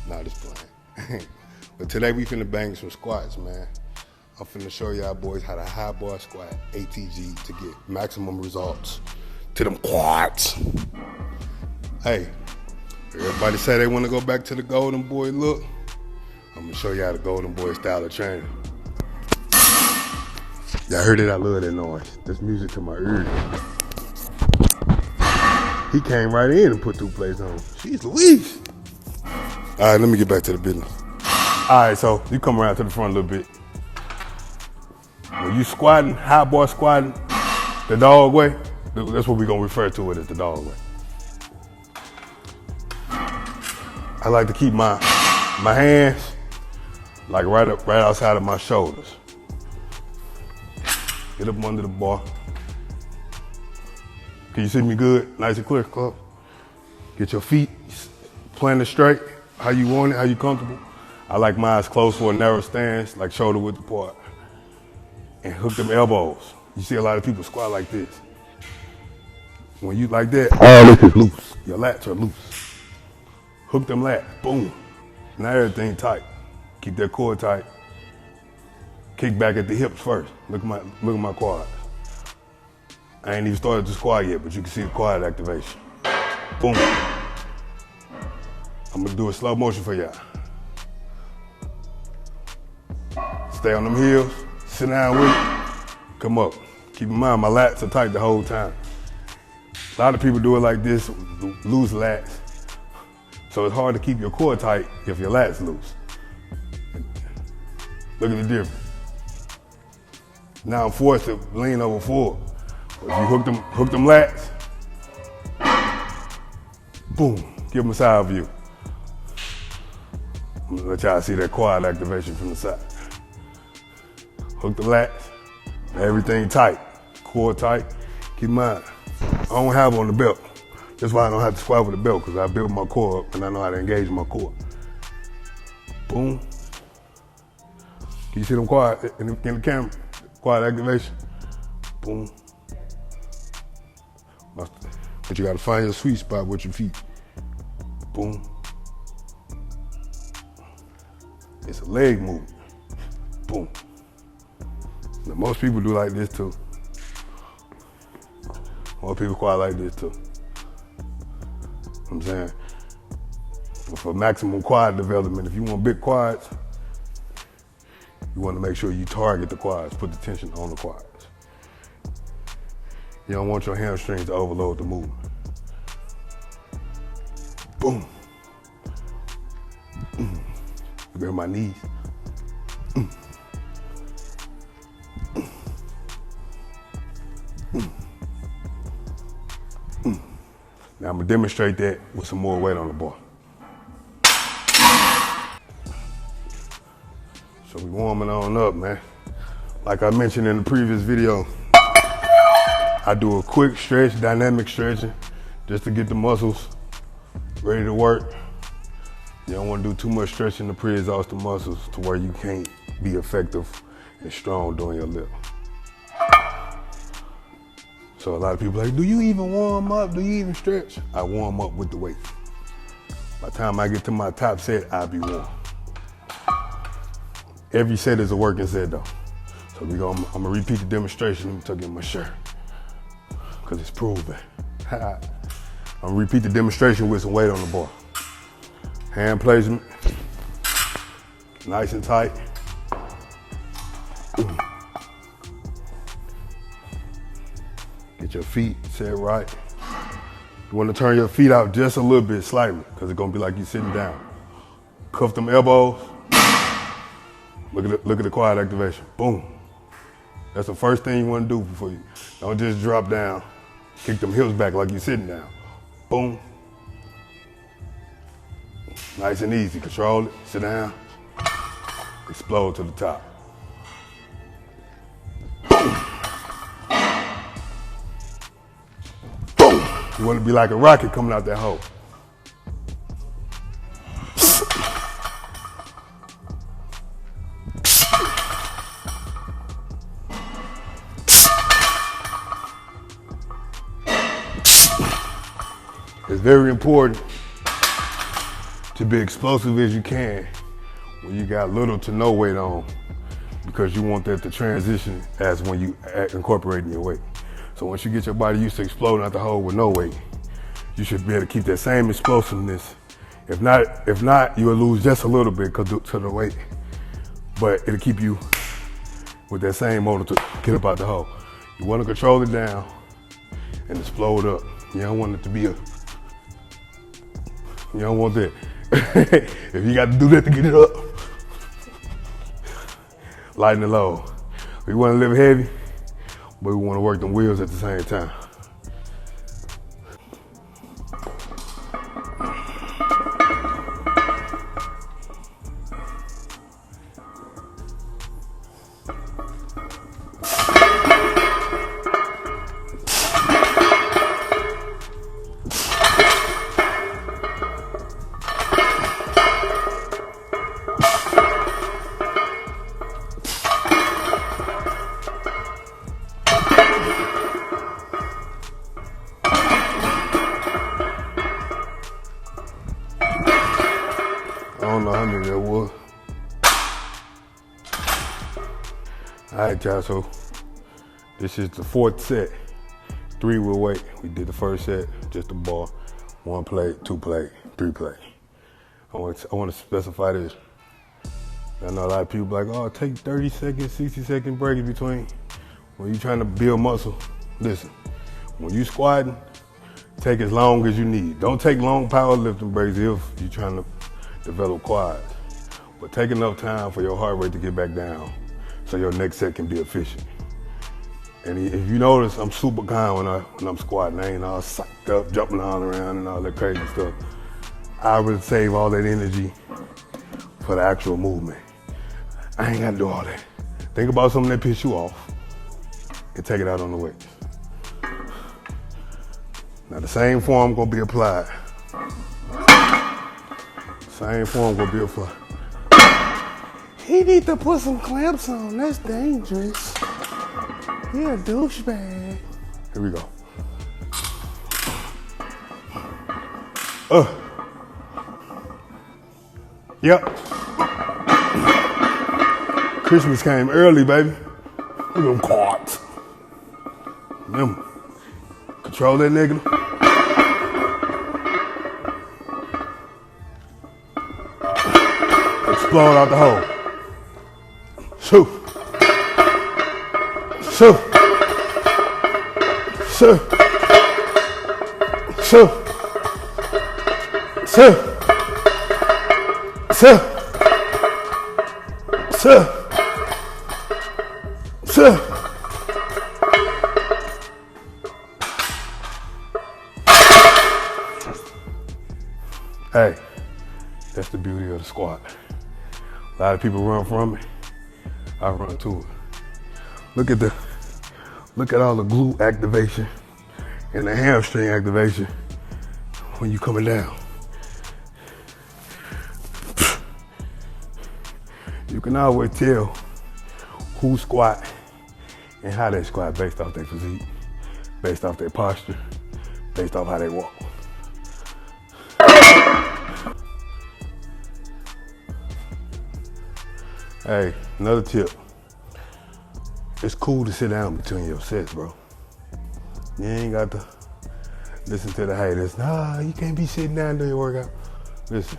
Nah, just playing. But today we finna bang some squats, man. I'm finna show y'all boys how to high bar squat ATG to get maximum results to them quads. Hey, everybody say they wanna go back to the golden boy look. I'm gonna show y'all the golden boy style of training. Y'all heard it, I love that noise. That's music to my ears. He came right in and put 2 plays on. Jeez Louise. All right, let me get back to the business. All right, so you come around to the front a little bit. When you squatting, high bar squatting, the dog way, that's what we're gonna refer to it as, the dog way. I like to keep my hands like right outside of my shoulders. Get up under the bar. Can you see me good? Nice and clear, close. Get your feet planted straight, how you want it, how you comfortable. I like mine close for a narrow stance, like shoulder width apart. And hook them elbows. You see a lot of people squat like this. When you like that, all this is loose. Your lats are loose. Hook them lats, boom. Now everything tight. Keep that core tight. Kick back at the hips first. Look at my quads. I ain't even started to squat yet, but you can see the quad activation. Boom. I'm gonna do a slow motion for y'all. Stay on them heels, sit down with it, come up. Keep in mind, my lats are tight the whole time. A lot of people do it like this, loose lats. So it's hard to keep your core tight if your lats loose. Look at the difference. Now I'm forced to lean over forward. If you hook them lats, boom, give them a side view. I'm gonna let y'all see that quad activation from the side. Hook the lats, everything tight, core tight. Keep in mind, I don't have on the belt. That's why I don't have to squat with the belt, because I built my core up and I know how to engage my core. Boom. Can you see them quad in the camera? Quad activation. Boom. But you gotta find your sweet spot with your feet. Boom. It's a leg movement. Boom. Now, most people do like this too. Most people squat like this too. I'm saying, for maximum quad development, if you want big quads, you want to make sure you target the quads, put the tension on the quads. You don't want your hamstrings to overload the movement. Boom. Look at my knees. Now I'm gonna demonstrate that with some more weight on the bar. So we warming on up, man. Like I mentioned in the previous video, I do a quick stretch, dynamic stretching, just to get the muscles ready to work. You don't want to do too much stretching to pre-exhaust the muscles to where you can't be effective and strong doing your lift. So a lot of people are like, do you even warm up? Do you even stretch? I warm up with the weight. By the time I get to my top set, I'll be warm. Every set is a working set though. So I'm gonna repeat the demonstration. Let me tuck in my shirt, because it's proven. I'm gonna repeat the demonstration with some weight on the bar. Hand placement, nice and tight. Get your feet set right. You want to turn your feet out just a little bit, slightly, because it's gonna be like you're sitting down. Cuff them elbows. Look at the quad activation. Boom. That's the first thing you want to do before you. Don't just drop down. Kick them hips back like you're sitting down. Boom. Nice and easy. Control it. Sit down. Explode to the top. Boom. You want to be like a rocket coming out that hole. It's very important to be explosive as you can when you got little to no weight on, because you want that to transition as when you incorporating your weight. So once you get your body used to exploding out the hole with no weight, you should be able to keep that same explosiveness. If not, you'll lose just a little bit to the weight, but it'll keep you with that same motor to get up out the hole. You want to control it down and explode up. You don't want it to be you don't want that. If you got to do that to get it up, lighten the load. We want to live heavy, but we want to work them wheels at the same time. I don't know how many that was. All right, y'all, so this is the 4th set. 3 with weight. We did the first set, just a bar, 1 plate, 2 plate, 3 plate. I want to specify this. I know a lot of people like, oh, take 30 seconds, 60-second breaks between. When you're trying to build muscle, listen, when you squatting, take as long as you need. Don't take long powerlifting breaks if you're trying to develop quads. But take enough time for your heart rate to get back down so your next set can be efficient. And if you notice, I'm super calm when I'm squatting. I ain't all psyched up, jumping all around and all that crazy stuff. I would save all that energy for the actual movement. I ain't gotta do all that. Think about something that pisses you off and take it out on the weights. Now the same form gonna be applied. Same form gonna be applied. He need to put some clamps on, that's dangerous. He a douchebag. Here we go. Yep. Christmas came early, baby. Look at them quads. Remember, control that nigga. Explode out the hole. Shoot. Shoot. Shoot. Shoot. Shoot. Shoot. Shoot. Shoot. Hey, that's the beauty of the squat. A lot of people run from it. I run to it. Look at all the glute activation and the hamstring activation when you coming down. You can always tell who squat and how they squat based off their physique, based off their posture, based off how they walk. Hey, another tip. It's cool to sit down between your sets, bro. You ain't got to listen to the haters. Nah, you can't be sitting down doing your workout. Listen,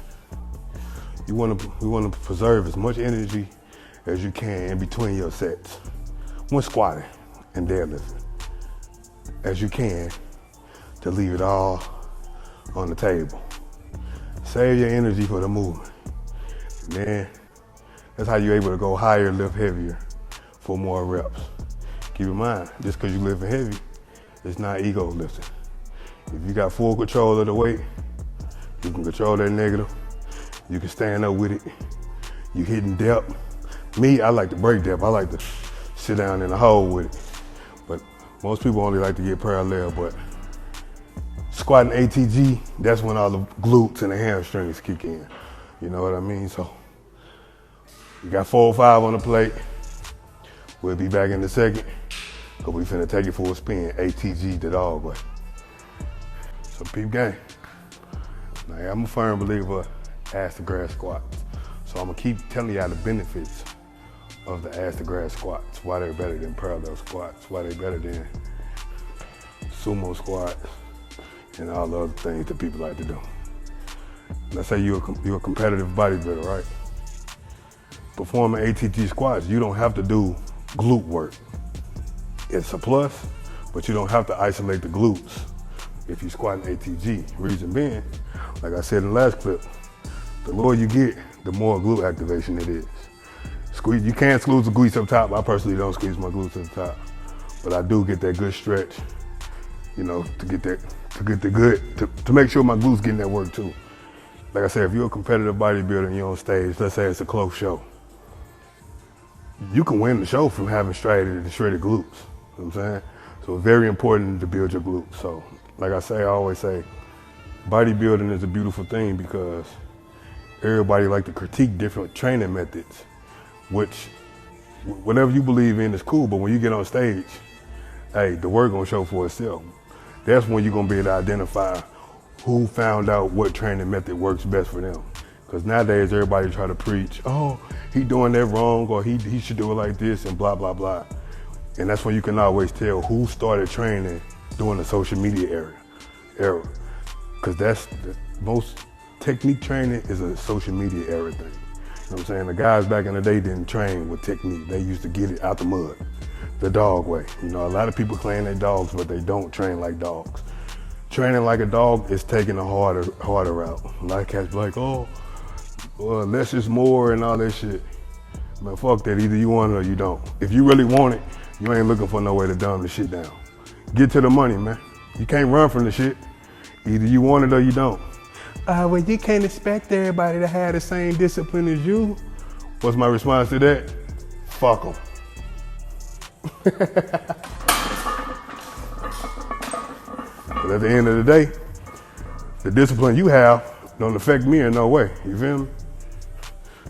we want to preserve as much energy as you can in between your sets when squatting and deadlifting as you can to leave it all on the table. Save your energy for the movement. And then that's how you're able to go higher, lift heavier for more reps. Keep in mind, just because you're lifting heavy, it's not ego lifting. If you got full control of the weight, you can control that negative. You can stand up with it. You hitting depth. Me, I like to break depth. I like to sit down in a hole with it. But most people only like to get parallel, but squatting ATG, that's when all the glutes and the hamstrings kick in. You know what I mean? So we got 4 or 5 on the plate. We'll be back in a second, because we finna take it for a spin. ATG the dog way. So peep game. Now, I'm a firm believer ass to grass squats. So I'm gonna keep telling y'all the benefits of the ass to grass squats, why they're better than parallel squats, why they're better than sumo squats, and all the other things that people like to do. Let's say you're a competitive bodybuilder, right? Performing ATG squats, you don't have to do glute work. It's a plus, but you don't have to isolate the glutes if you squat in ATG. Reason being, like I said in the last clip, the lower you get, the more glute activation it is. You can't squeeze the glutes up top. I personally don't squeeze my glutes at the top, but I do get that good stretch, you know, to make sure my glutes getting that work too. Like I said, if you're a competitive bodybuilder and you're on stage, let's say it's a close show, you can win the show from having shredded glutes. You know what I'm saying? So it's very important to build your glutes. So like I always say, bodybuilding is a beautiful thing because everybody like to critique different training methods, which whatever you believe in is cool, but when you get on stage, hey, the work gonna show for itself. That's when you're gonna be able to identify who found out what training method works best for them. Because nowadays everybody try to preach, oh, he doing that wrong, or he should do it like this, and blah, blah, blah. And that's when you can always tell who started training during the social media era. Because that's most technique training is a social media era thing. You know what I'm saying? The guys back in the day didn't train with technique. They used to get it out the mud, the dog way. You know, a lot of people claim they're dogs, but they don't train like dogs. Training like a dog is taking a harder route. A lot of cats be like, oh, well, less is more and all that shit. Man, fuck that. Either you want it or you don't. If you really want it, you ain't looking for no way to dumb the shit down. Get to the money, man. You can't run from the shit. Either you want it or you don't. Well, you can't expect everybody to have the same discipline as you. What's my response to that? Fuck them. But at the end of the day, the discipline you have don't affect me in no way, you feel me?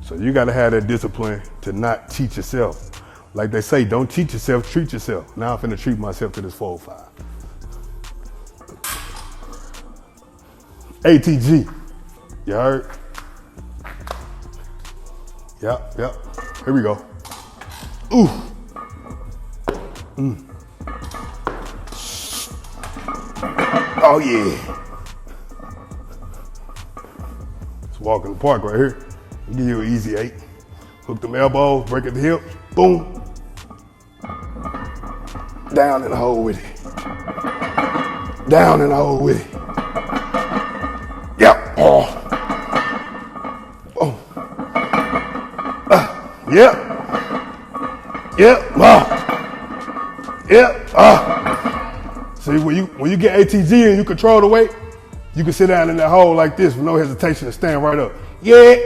So you gotta have that discipline to not cheat yourself. Like they say, don't cheat yourself, treat yourself. Now I'm finna treat myself to this 405. ATG, you heard? Yep. Here we go. Ooh. Oh yeah. It's a walk in the park right here. I'll give you an easy 8. Hook them elbows, break at the hips, boom. Down in the hole with it. Down in the hole with it. Yep. Oh. Yep. Yep. Yep. See, when you get ATG and you control the weight, you can sit down in that hole like this with no hesitation and stand right up. Yeah.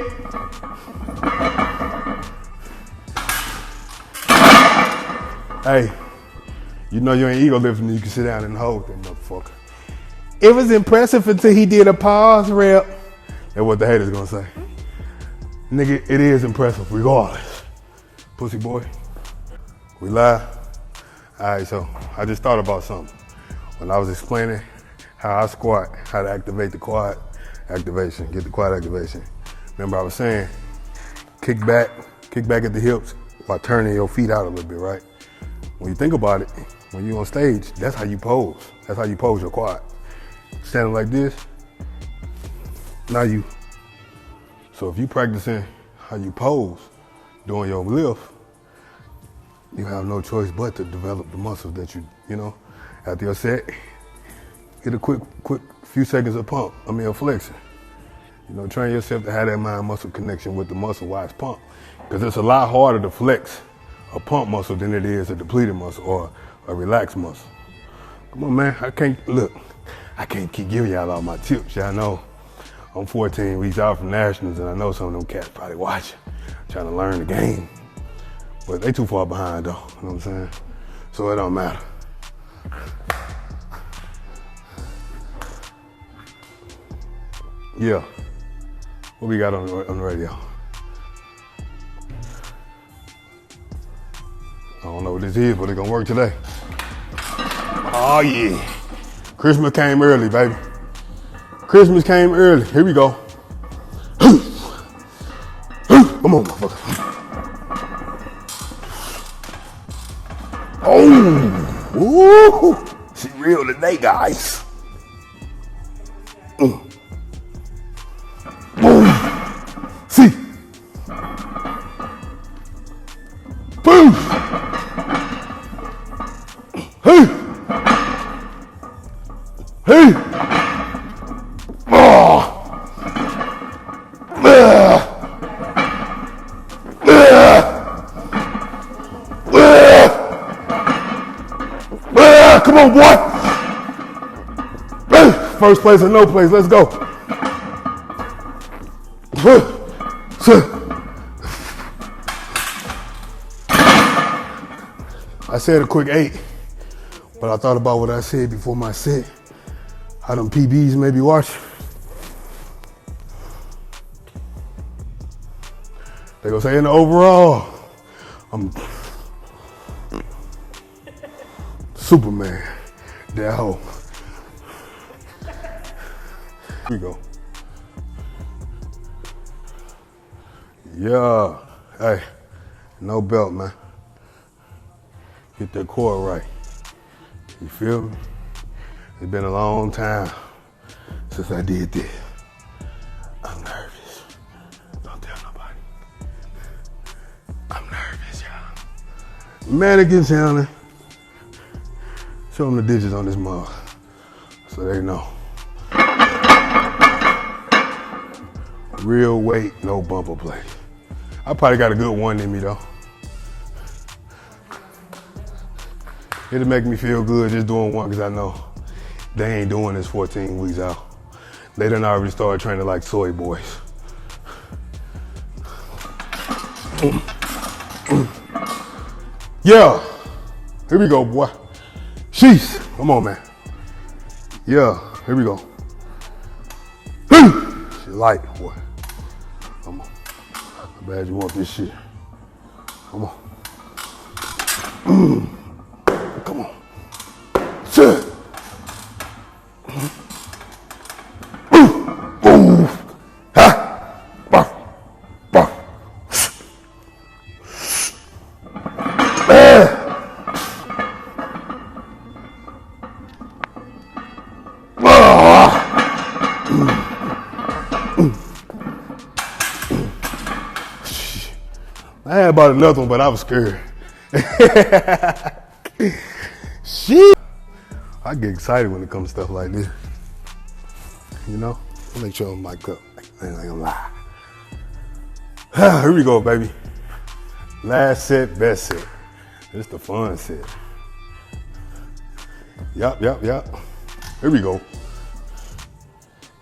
Hey, you know you ain't ego lifting, you can sit down and hold that motherfucker. It was impressive until he did a pause rep. That's what the haters gonna say. Nigga, it is impressive regardless. Pussy boy. We live? All right, so I just thought about something. When I was explaining how I squat, how to activate the quad activation, get the quad activation. Remember I was saying, kick back at the hips while turning your feet out a little bit, right? When you think about it, when you're on stage, that's how you pose. That's how you pose your quad. Standing like this, now you. So if you practicing how you pose during your lift, you have no choice but to develop the muscles that you know, after your set, get a quick few seconds of pump, a flexion. You know, train yourself to have that mind-muscle connection with the muscle-wise pump. Because it's a lot harder to flex a pump muscle than it is a depleted muscle or a relaxed muscle. Come on, man, I can't keep giving y'all all my tips. Y'all know I'm 14 weeks out from nationals and I know some of them cats probably watching, trying to learn the game. But they too far behind though, you know what I'm saying? So it don't matter. Yeah, what we got on the radio? I don't know what this is, but it's gonna work today. Oh yeah. Christmas came early, baby. Christmas came early. Here we go. Come on, motherfucker. Oh, ooh, she real today, guys. Boom. See. Boom. Hey. Hey. Oh. Come on, boy. First place or no place, let's go. I said a quick 8, but I thought about what I said before my set. How them PBs maybe watch. They gonna say in the overall, I'm Superman. That hoe. Here we go. Yeah. Hey, no belt, man. Get that core right. You feel me? It's been a long time since I did this. I'm nervous. Don't tell nobody. I'm nervous, y'all. Mannequins, Helen. Show them the digits on this mug so they know. Real weight, no bumper plate. I probably got a good one in me though. It'll make me feel good just doing one because I know they ain't doing this 14 weeks out. They done already started training like soy boys. Yeah, here we go, boy. Sheesh, come on, man. Yeah, here we go. She light, boy. Come on. I'm glad you want this shit. Come on. Come on. Shit. Boom. Ha. Barf. Barf. I had about another one, but I was scared. Shit. I get excited when it comes to stuff like this. You know? I'll make sure I'm mic'd up. I ain't gonna lie. Here we go, baby. Last set, best set. It's the fun set. Yup. Here we go.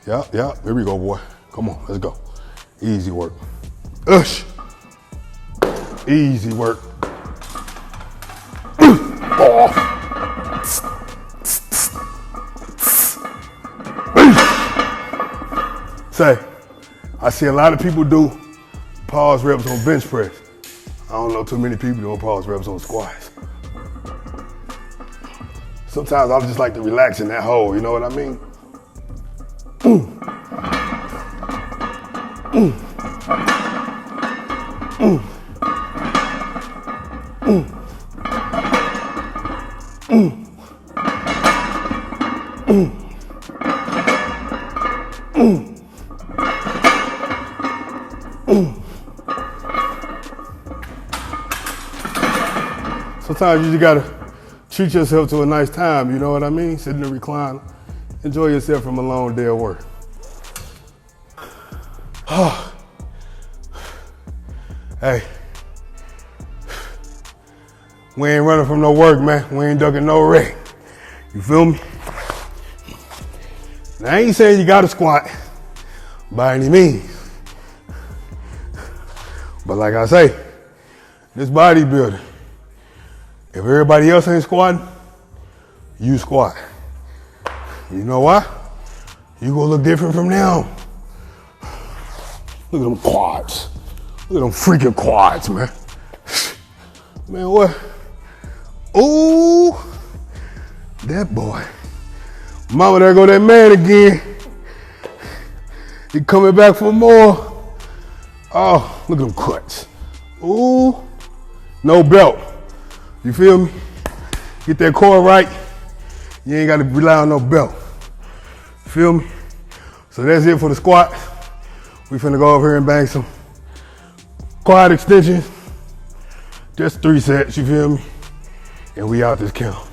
Yup. Here we go, boy. Come on, let's go. Easy work. Ush. Easy work. Oh. Say, I see a lot of people do pause reps on bench press. I don't know too many people doing pause reps on squats. Sometimes I just like to relax in that hole, you know what I mean? Sometimes you just gotta treat yourself to a nice time, you know what I mean? Sit in the recliner, enjoy yourself from a long day of work. Hey, we ain't running from no work, man. We ain't ducking no wreck. You feel me? Now, I ain't saying you gotta squat by any means. But like I say, this bodybuilding, if everybody else ain't squatting, you squat. You know why? You gonna look different from now. Look at them quads. Look at them freaking quads, man. Man, what? Ooh, that boy. Mama, there go that man again. He coming back for more. Oh, look at them cuts. Ooh, no belt. You feel me? Get that core right. You ain't gotta rely on no belt. Feel me? So that's it for the squat. We finna go over here and bang some quad extensions. Just 3 sets, you feel me? And we out this count.